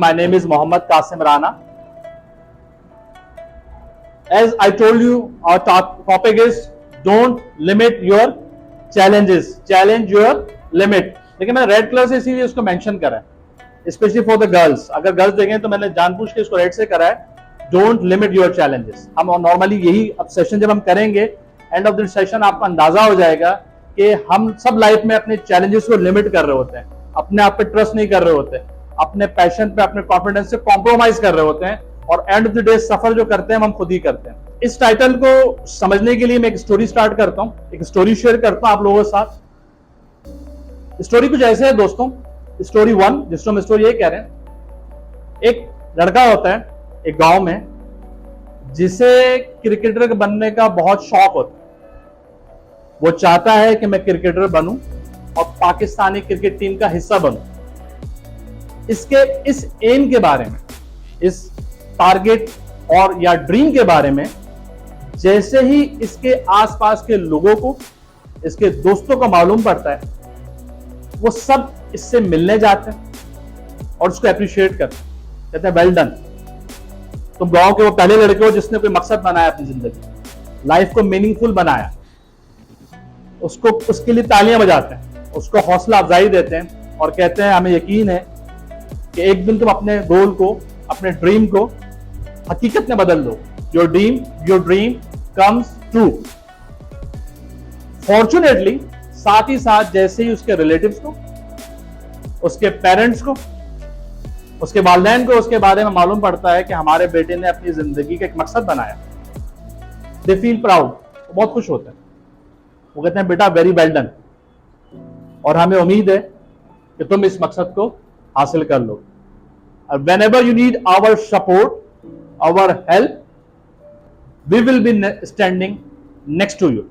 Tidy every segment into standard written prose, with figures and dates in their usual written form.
My name is Mohammad Qasim Rana. As I told you, our topic is don't limit your challenges. Challenge your limit. देखिए मैंने red colour से इसीलिए उसको mention करा है, specially for the girls. अगर girls देखें तो मैंने जानबूझ के इसको रेड से करा है. Don't limit your challenges. हम नॉर्मली यही अब सेशन जब हम करेंगे, एंड ऑफ द सेशन आपको अंदाजा हो जाएगा कि हम सब लाइफ में अपने चैलेंजेस को लिमिट कर रहे होते हैं, अपने आप पे ट्रस्ट नहीं कर रहे होते, अपने पैशन पे, अपने कॉन्फिडेंस से कॉम्प्रोमाइज कर रहे होते हैं, और एंड ऑफ द डे सफर जो करते हैं हम खुद ही करते हैं. इस टाइटल को समझने के लिए मैं एक स्टोरी स्टार्ट करता हूं, एक स्टोरी शेयर करता हूं आप लोगों के साथ. स्टोरी कुछ ऐसे है दोस्तों. स्टोरी 1, जिसको हम स्टोरी ये कह रहे हैं, एक लड़का होता है एक गांव में जिसे क्रिकेटर बनने का बहुत शौक होता है. वो चाहता है कि मैं क्रिकेटर बनूं और पाकिस्तानी क्रिकेट टीम का हिस्सा बनूं. इसके इस एम के बारे में, इस टारगेट और या ड्रीम के बारे में जैसे ही इसके आसपास के लोगों को, इसके दोस्तों को मालूम पड़ता है, वो सब इससे मिलने जाते हैं और उसको अप्रिशिएट करते हैं. कहते हैं वेल डन, तुम गांव के वो पहले लड़के हो जिसने कोई मकसद बनाया अपनी जिंदगी, लाइफ को मीनिंगफुल बनाया. उसको उसके लिए तालियां बजाते हैं, उसको हौसला अफजाई देते हैं और कहते हैं हमें यकीन है कि एक दिन तुम अपने गोल को, अपने ड्रीम को हकीकत में बदल दो. Your dream comes true. Fortunately साथ ही साथ जैसे ही उसके रिलेटिव्स को, उसके पेरेंट्स को, उसके वालिदैन को उसके बारे में मालूम पड़ता है कि हमारे बेटे ने अपनी जिंदगी का एक मकसद बनाया, दे फील प्राउड. वो बहुत खुश होते हैं. वो कहते हैं बेटा वेरी वेल डन, और हमें उम्मीद है कि तुम इस मकसद को हासिल कर लो. whenever you need our support, our help, we will be standing next to you.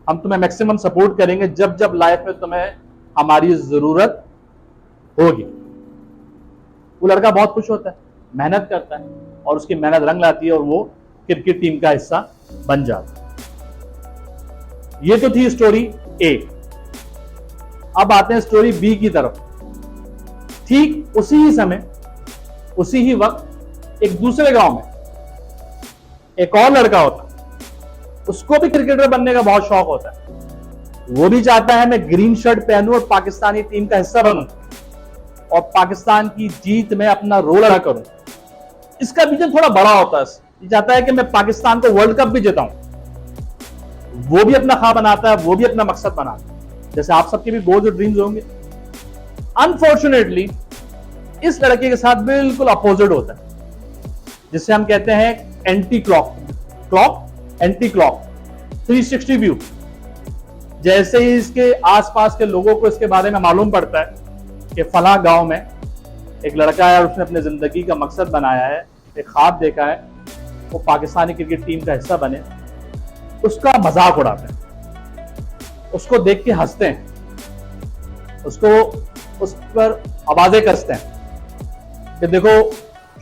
हम तुम्हें मैक्सिमम सपोर्ट करेंगे जब जब लाइफ में तुम्हें हमारी जरूरत होगी. वो लड़का बहुत खुश होता है, मेहनत करता है और उसकी मेहनत रंग लाती है और वो क्रिकेट टीम का हिस्सा बन जाता है. ये तो थी स्टोरी ए. अब आते हैं स्टोरी बी की तरफ. ठीक उसी ही समय, उसी ही वक्त एक दूसरे गांव में एक और लड़का होता है. उसको भी क्रिकेटर बनने का बहुत शौक होता है. वो भी चाहता है मैं ग्रीन शर्ट पहनूं और पाकिस्तानी टीम का हिस्सा बनूं और पाकिस्तान की जीत में अपना रोल अदा करूं. इसका विजन थोड़ा बड़ा होता है. ये चाहता है कि मैं पाकिस्तान को वर्ल्ड कप भी जिताऊं. वो भी अपना ख्वाब बनाता है, वो भी अपना मकसद बनाता है, जैसे आप सबके भी गोल्स और ड्रीम्स होंगे. अनफॉर्चुनेटली इस लड़के के साथ बिल्कुल अपोजिट होता है, जिसे हम कहते हैं anti clock. Anti clock 360 view. जैसे ही इसके आसपास के लोगों को इसके बारे में मालूम पड़ता है कि फला गांव में एक लड़का है और उसने अपने जिंदगी का मकसद बनाया है, एक ख्वाब देखा है, वो पाकिस्तानी क्रिकेट टीम का हिस्सा बने, उसका मजाक उड़ाते हैं, उसको देख के हंसते हैं, उसको उस पर आवाजें कसते हैं कि देखो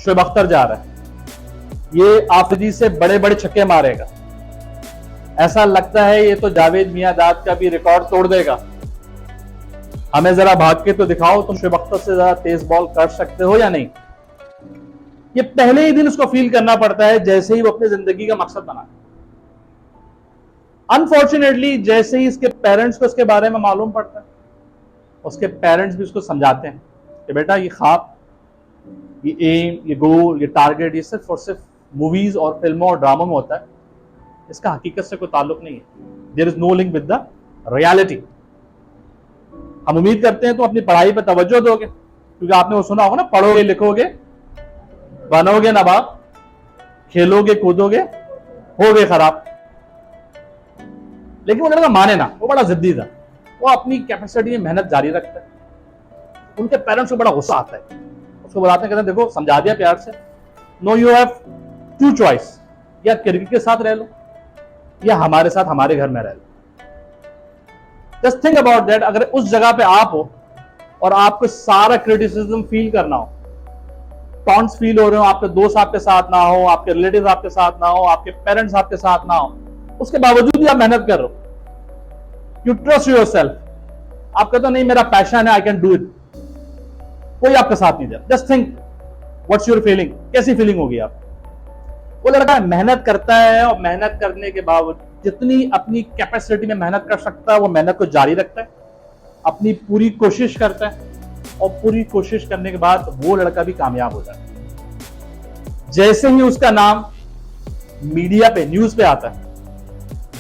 शोएब अख्तर जा रहा है, ये आफरीदी से बड़े बड़े छक्के मारेगा, ऐसा लगता है ये तो जावेद मियांदाद का भी रिकॉर्ड तोड़ देगा, हमें जरा भाग के तो दिखाओ तुम शोएब अख्तर से जरा तेज बॉल कर सकते हो या नहीं. ये पहले ही दिन उसको फील करना पड़ता है जैसे ही वो अपनी जिंदगी का मकसद बना. अनफॉर्चुनेटली जैसे ही इसके पेरेंट्स को इसके बारे में मालूम पड़ता है, उसके पेरेंट्स भी उसको समझाते हैं कि बेटा ये ख्वाब, ये एम, ये गोल, ये टारगेट, ये सिर्फ और सिर्फ मूवीज और फिल्मों और ड्रामों में होता है, इसका हकीकत से कोई ताल्लुक नहीं है. There is no link with the reality. हम उम्मीद करते हैं तो अपनी पढ़ाई पर तवज्जो दोगे, क्योंकि आपने वो सुना होगा ना, पढ़ोगे लिखोगे बनोगे नवाब, खेलोगे कूदोगे होगे खराब. लेकिन वो लड़का माने ना, वो बड़ा जिद्दी था, वो अपनी कैपेसिटी में मेहनत जारी रखता है. उनके पेरेंट्स को बड़ा गुस्सा आता है, उसको बताते हैं, कहते हैं देखो समझा दिया प्यार से, no you have to choice, या क्रिकेट के साथ रह लो या हमारे साथ हमारे घर में रह लो. Just think about that. अगर उस जगह पे आप हो और आपको सारा क्रिटिसिज्म फील करना हो, टॉन्ट्स फील हो रहे हो, आपके दोस्त आपके साथ ना हो, आपके रिलेटिव आपके साथ ना हो, आपके पेरेंट्स आपके साथ ना हो, उसके बावजूद भी आप मेहनत कर रहे हो, यू ट्रस्ट योरसेल्फ, आप कहते हो नहीं मेरा पैशन है, आई कैन डू इट, कोई आपका साथ नहीं दे. Just think what's your feeling, कैसी फीलिंग होगी आप? वो लड़का मेहनत करता है और मेहनत करने के बाद जितनी अपनी कैपेसिटी में मेहनत कर सकता है वो मेहनत को जारी रखता है, अपनी पूरी कोशिश करता है और पूरी कोशिश करने के बाद वो लड़का भी कामयाब हो जाता है। जैसे ही उसका नाम मीडिया पे, न्यूज पे आता है,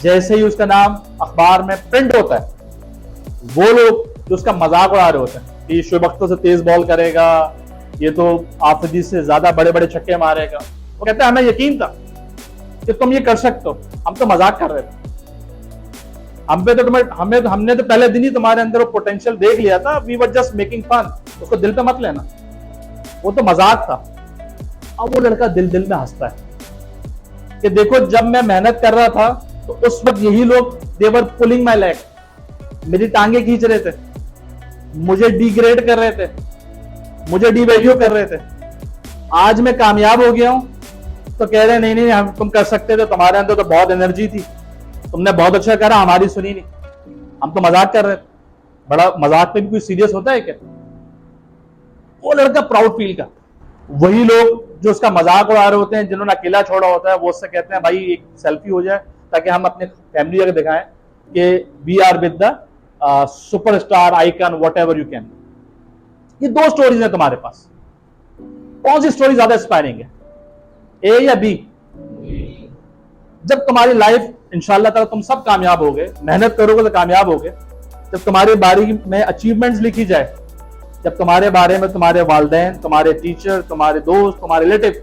जैसे ही उसका नाम अखबार में प्रिंट होता है, वो लोग जो उसका मजाक उड़ा रहे होते हैं कि शुएब अख्तर से तेज बॉल करेगा, ये तो आफरीदी से ज्यादा बड़े बड़े छक्के मारेगा, वो कहते हैं हमें यकीन था कि तुम ये कर सकते हो, हम तो मजाक कर रहे थे, हमने तो पहले दिन ही तुम्हारे अंदर वो पोटेंशियल देख लिया था, we were just making fun, उसको दिल पे मत लेना, वो तो मजाक था। अब वो लड़का दिल दिल में हंसता है कि देखो जब मैं मेहनत कर रहा था तो उस वक्त यही लोग देवर पुलिंग माई लेग, मेरी टांगे खींच रहे थे, मुझे डिग्रेड कर रहे थे, मुझे डिवैल्यू कर रहे थे। आज मैं कामयाब हो गया हूं तो कह रहे नहीं नहीं हम तुम कर सकते थे, तुम्हारे अंदर तो बहुत एनर्जी थी, तुमने बहुत अच्छा करा, हमारी सुनी नहीं, हम तो मजाक कर रहे थे। बड़ा मजाक पे भी कोई सीरियस होता है क्या? वो लड़का प्राउड फील का। वही लोग जो उसका मजाक उड़ा रहे होते हैं, जिन्होंने अकेला छोड़ा होता है, वो उससे कहते हैं भाई एक सेल्फी हो जाए ताकि हम अपने फैमिली को दिखाएं कि we are with the superstar icon whatever you can. ये दो स्टोरीज हैं तुम्हारे पास, कौन सी स्टोरी ज्यादा इंस्पायरिंग है, ए या बी? जब तुम्हारी लाइफ इंशाल्लाह ताला तुम सब कामयाब हो गए, मेहनत करोगे तो कामयाब हो गए, जब तुम्हारे बारे में अचीवमेंट्स लिखी जाए, जब तुम्हारे बारे में तुम्हारे वालिदैन, तुम्हारे टीचर, तुम्हारे दोस्त, तुम्हारे relative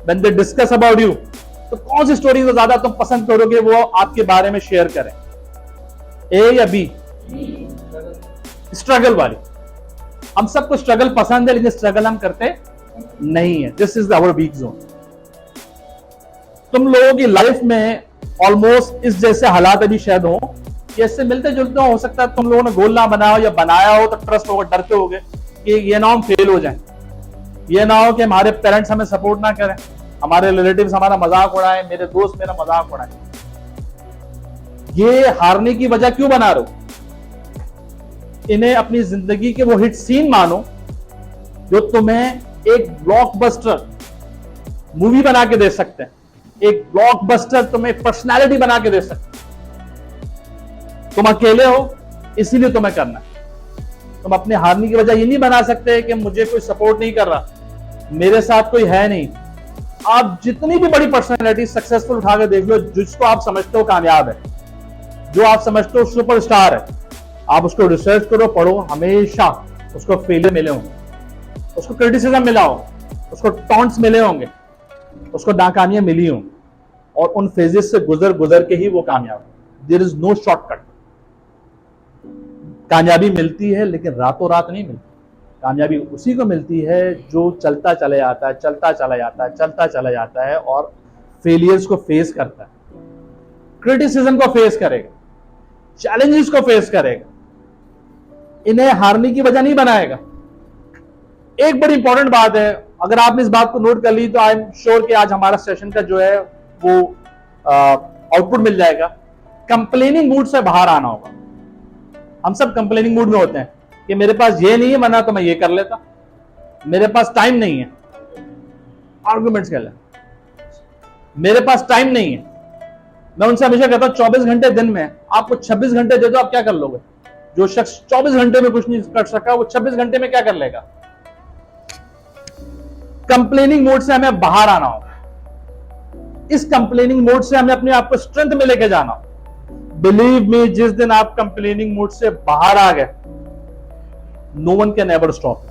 when they discuss about you, तो कौन सी स्टोरी को ज्यादा तुम पसंद करोगे वो आपके बारे में शेयर करें, ए या बी? स्ट्रगल वाली। हम सबको स्ट्रगल पसंद है लेकिन स्ट्रगल हम करते नहीं है। This is our weak zone. तुम लोगों की लाइफ में ऑलमोस्ट इस जैसे हालात अभी शायद हो, इससे मिलते जुलते हो सकता है तुम लोगों ने गोल ना बनाया हो या बनाया हो तो ट्रस्ट होगा, डरते होगे कि ये ना हम फेल हो जाएं, ये ना हो कि हमारे पेरेंट्स हमें सपोर्ट ना करें, हमारे रिलेटिव्स हमारा मजाक उड़ाएं, मेरे दोस्त मेरा मजाक उड़ाएं। ये हारने की वजह क्यों बना रहे हो? इन्हें अपनी जिंदगी के वो हिट सीन मानो जो तुम्हें एक ब्लॉकबस्टर मूवी बना के दे सकते हैं, एक ब्लॉकबस्टर तुम्हें पर्सनालिटी बना के दे सकते हैं। तुम अकेले हो इसीलिए तुम्हें करना है। तुम अपने हारने की वजह ये नहीं बना सकते कि मुझे कोई सपोर्ट नहीं कर रहा, मेरे साथ कोई है नहीं। आप जितनी भी बड़ी पर्सनालिटी सक्सेसफुल उठा के देख लो, जिसको आप समझते हो कामयाब है, जो आप समझते हो सुपरस्टार है, आप उसको रिसर्च करो, पढ़ो, हमेशा उसको फेलियर मिले होंगे, उसको क्रिटिसिज्म मिला हो, उसको टॉन्ट्स मिले होंगे, उसको नाकामियां मिली होंगी, और उन फेजेस से गुजर गुजर के ही वो कामयाब है। There is no shortcut. कामयाबी मिलती है लेकिन रातों रात नहीं मिलती। कामयाबी उसी को मिलती है जो चलता चला जाता है, चलता चला जाता है, चलता चला जाता है और फेलियर्स को फेस करता है, क्रिटिसिज्म को फेस करेगा, चैलेंजेस को फेस करेगा, इन्हें हारने की वजह नहीं बनाएगा। एक बड़ी इंपॉर्टेंट बात है, अगर आपने इस बात को नोट कर ली तो आई एम श्योर कि आज हमारा सेशन का जो है वो आउटपुट मिल जाएगा। कंप्लेनिंग मूड से बाहर आना होगा। हम सब कंप्लेनिंग मूड में होते हैं कि मेरे पास ये नहीं है, वरना तो मैं ये कर लेता, मेरे पास टाइम नहीं है, आर्गुमेंट्स कह लें, मेरे पास टाइम नहीं है। मैं उनसे हमेशा कहता हूं 24 घंटे दिन में आपको 26 घंटे दे दो, आप क्या कर लोगे? जो शख्स 24 घंटे में कुछ नहीं कर सका वो 26 घंटे में क्या कर लेगा? कंप्लेनिंग मोड से हमें बाहर आना होगा। इस कंप्लेनिंग मोड से हमें अपने आप को स्ट्रेंथ में लेके जाना होगा। बिलीव मी, जिस दिन आप कंप्लेनिंग मोड से बाहर आ गए, no one can ever stop.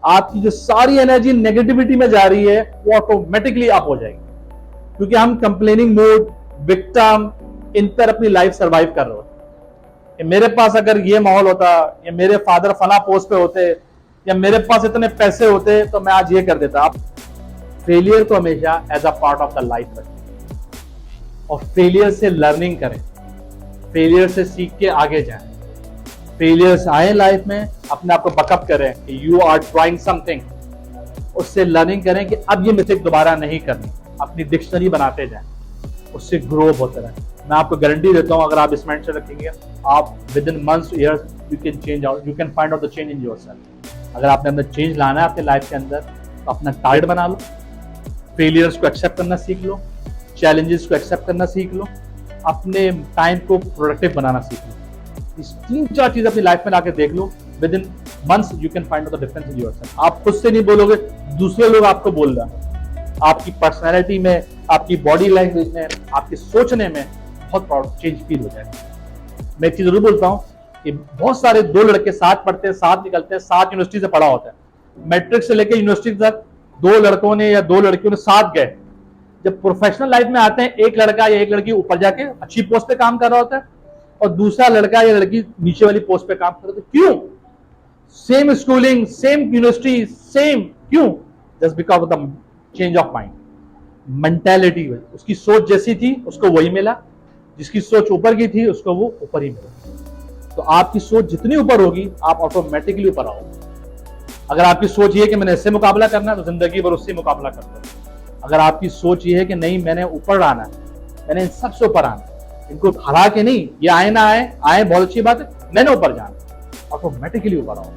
आपकी जो सारी एनर्जी नेगेटिविटी में जा रही है वो ऑटोमेटिकली अप हो जाएगी, क्योंकि हम कंप्लेनिंग मोड, विक्टिम, इन पर अपनी लाइफ सर्वाइव कर रहे होते। मेरे पास अगर ये माहौल होता, या मेरे फादर फला पोस्ट पे होते, या मेरे पास इतने पैसे होते तो मैं आज ये कर देता। आप फेलियर को हमेशा as a part of the life रखें और फेलियर से लर्निंग करें, फेलियर से सीख के आगे जाएं। फेलियर्स आए लाइफ में, अपने आप को बकअप करें कि यू आर ट्राइंग समथिंग, उससे लर्निंग करें कि अब ये मिस्टेक दोबारा नहीं करनी, अपनी डिक्शनरी बनाते जाएं, उससे ग्रो होते रहें। मैं आपको गारंटी देता हूं अगर आप इस माइंड से रखेंगे, आप with in months years you can change out, you can find out the change in yourself. अगर आपने अंदर चेंज लाना है अपने लाइफ के अंदर, तो अपना टारगेट बना लो, फेलियर्स को एक्सेप्ट करना सीख लो, चैलेंजेस को एक्सेप्ट करना सीख लो, अपने टाइम को प्रोडक्टिव बनाना सीख लो। इस 3-4 चीज अपनी लाइफ में लाके देख लो, within months you can find out the difference in yourself. आप खुद से नहीं बोलोगे, दूसरे लोग आपको बोल रहे हैं। आपकी पर्सनैलिटी में, आपकी बॉडी लैंग्वेज में, आपके सोचने में बहुत चेंज फील हो जाएगा। मैं एक चीज जरूर बोलता हूँ कि बहुत सारे 2 लड़के साथ पढ़ते हैं, साथ निकलते हैं, साथ यूनिवर्सिटी से पढ़ा होता है। मैट्रिक से लेकर यूनिवर्सिटी तक 2 लड़कों ने या 2 लड़कियों ने साथ गए। जब प्रोफेशनल लाइफ में आते हैं, एक लड़का या एक लड़की ऊपर जाके अच्छी पोस्ट पे काम कर रहा होता है और दूसरा लड़का या लड़की नीचे वाली पोस्ट पे काम कर रहा होता है। क्यों? Same schooling, same university, same, क्यों? Just because of the change of mind, mentality. उसकी सोच जैसी थी उसको वही मिला, जिसकी सोच ऊपर की थी उसको वो ऊपर ही मिला। तो आपकी सोच जितनी ऊपर होगी आप ऑटोमेटिकली ऊपर आओगे। अगर आपकी सोच ये है कि मैंने इससे मुकाबला करना है तो जिंदगी भर उससे मुकाबला करते हो। अगर आपकी सोच ये है कि नहीं मैंने ऊपर आना है, मैंने इन सबसे ऊपर आना है, इनको हरा के नहीं, ये आए ना आए बहुत अच्छी बात है, मैंने ऊपर जाना, ऑटोमेटिकली ऊपर आओ।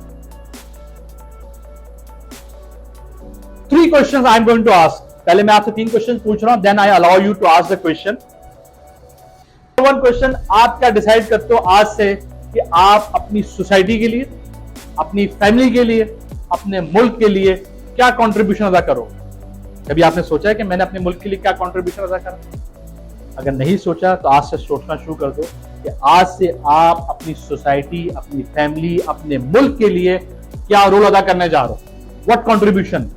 3 questions I am going to ask. पहले मैं आपसे 3 क्वेश्चन पूछ रहा हूं, then I allow you to ask the question. 1 question, आप क्या डिसाइड करते हो आज से कि आप अपनी सोसाइटी के लिए, अपनी फैमिली के लिए, अपने मुल्क के लिए क्या कंट्रीब्यूशन अदा करो? कभी आपने सोचा है कि मैंने अपने मुल्क के लिए क्या कंट्रीब्यूशन अदा करा? अगर नहीं सोचा तो आज से सोचना शुरू कर दो कि आज से आप अपनी सोसाइटी, अपनी फैमिली, अपने मुल्क के लिए क्या रोल अदा करने जा रहे हो। What contribution.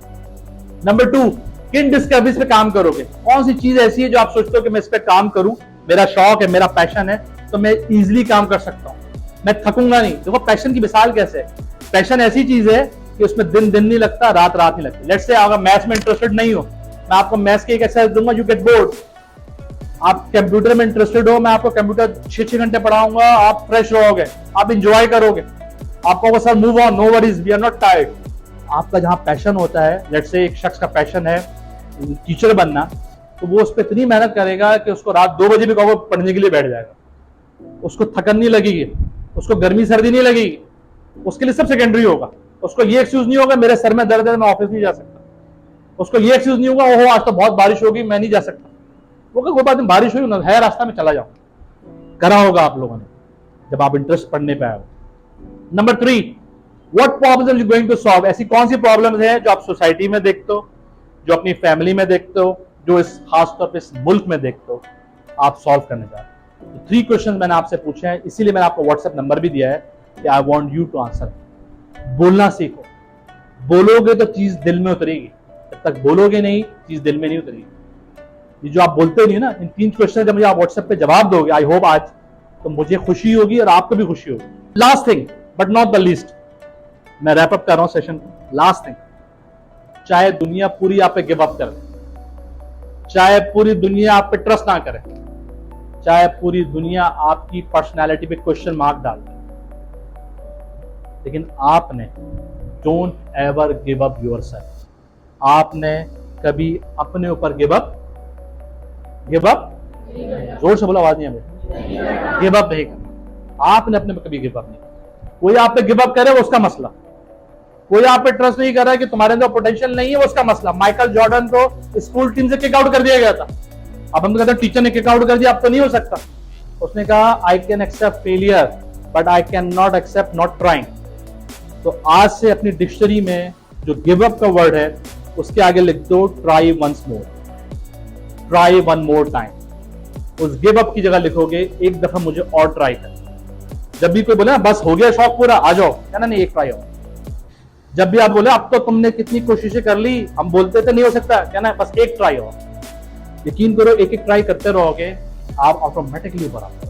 नंबर 2, किन डिस्कवरीज पे काम करोगे? कौन सी चीज ऐसी है जो आप सोचते हो कि मैं इस पे काम करूं, मेरा शौक है, मेरा पैशन है, तो मैं इजीली काम कर सकता हूं, मैं थकूंगा नहीं। देखो पैशन की मिसाल कैसे है, पैशन ऐसी चीज है कि उसमें दिन दिन नहीं लगता, रात रात नहीं लगती। लेट्स से अगर मैथ्स में इंटरेस्टेड नहीं हो, मैं आपको मैथ्स की एक एक्सरसाइज दूंगा, यू गेट बोर्ड। आप कंप्यूटर में इंटरेस्टेड हो, मैं आपको कंप्यूटर 6-6 घंटे पढ़ाऊंगा, आप फ्रेश रहोगे, आप इंजॉय करोगे, आपको sir move on, no worries, we are not tired. आपका जहां पैशन होता है, लेट्स से एक शख्स का पैशन है टीचर बनना, तो वो उस पर इतनी मेहनत करेगा कि उसको रात 2 बजे भी कहो पढ़ने के लिए बैठ जाएगा, उसको थकन नहीं लगेगी, उसको गर्मी सर्दी नहीं लगेगी, उसके लिए सब सेकेंडरी होगा। उसको ये एक्सक्यूज नहीं होगा मेरे सर में दर्द है मैं ऑफिस नहीं जा सकता, उसको ये एक्सक्यूज नहीं होगा ओहो आज तो बहुत बारिश होगी मैं नहीं जा सकता, वो कोई बात नहीं, बारिश हुई ना है रास्ता में चला जाओ, करा होगा आप लोगों ने जब आप इंटरेस्ट पढ़ने पे आए हो। Number 3, what problems you going to solve. ऐसी कौन सी प्रॉब्लम्स है जो आप सोसाइटी में देखते हो, जो अपनी फैमिली में देखते हो, जो इस खास तौर पे इस मुल्क में देखते हो, आप सॉल्व करने जा रहे हो। 3 क्वेश्चन मैंने आपसे पूछे हैं, इसीलिए मैंने आपको व्हाट्सएप नंबर भी दिया है कि I want you to answer. बोलना सीखो, बोलोगे तो चीज दिल में उतरेगी, जब तक बोलोगे नहीं चीज दिल में नहीं उतरेगी। ये जो आप बोलते नहीं ना, इन 3 क्वेश्चन जब मुझे आप व्हाट्सएप पे जवाब दोगे, आई होप आज, तो मुझे खुशी होगी और आपको भी खुशी होगी। Last thing but not the least, मैं रैप अप कर रहा हूं सेशन को। लास्ट थिंग, चाहे दुनिया पूरी आप पे गिव अप करे, चाहे पूरी दुनिया आप पे ट्रस्ट ना करे, चाहे पूरी दुनिया आपकी पर्सनैलिटी पे क्वेश्चन मार्क डाल दे, लेकिन आपने don't ever give up yourself. आपने कभी अपने ऊपर गिव अप जोर से बोला, आवाज नहीं है, गिव अप नहीं करना। आपने अपने पे कभी गिव अप नहीं करना। कोई आप पे गिव अप करे वो उसका मसला, कोई आप पे ट्रस्ट नहीं कर रहा है कि तुम्हारे अंदर पोटेंशियल नहीं है वो उसका मसला। माइकल जॉर्डन को स्कूल टीम से किक आउट कर दिया गया था, अब हम कहते हैं टीचर ने किक आउट कर दिया अब तो नहीं हो सकता। उसने कहा I can accept failure but I can not accept not trying. तो आज से अपनी डिक्शनरी में जो गिव अप का वर्ड है उसके आगे लिख दो try once more, try one more time. उस गिव अप की जगह लिखोगे एक दफा मुझे और ट्राई कर। जब भी कोई बोले ना बस हो गया शौक पूरा आ जाओ, कहना नहीं एक ट्राई और। जब भी आप बोले अब तो तुमने कितनी कोशिशें कर ली, हम बोलते थे नहीं हो सकता, कहना है बस एक ट्राई और। यकीन करो एक एक ट्राई करते रहोगे आप ऑटोमेटिकली ऊपर आओगे।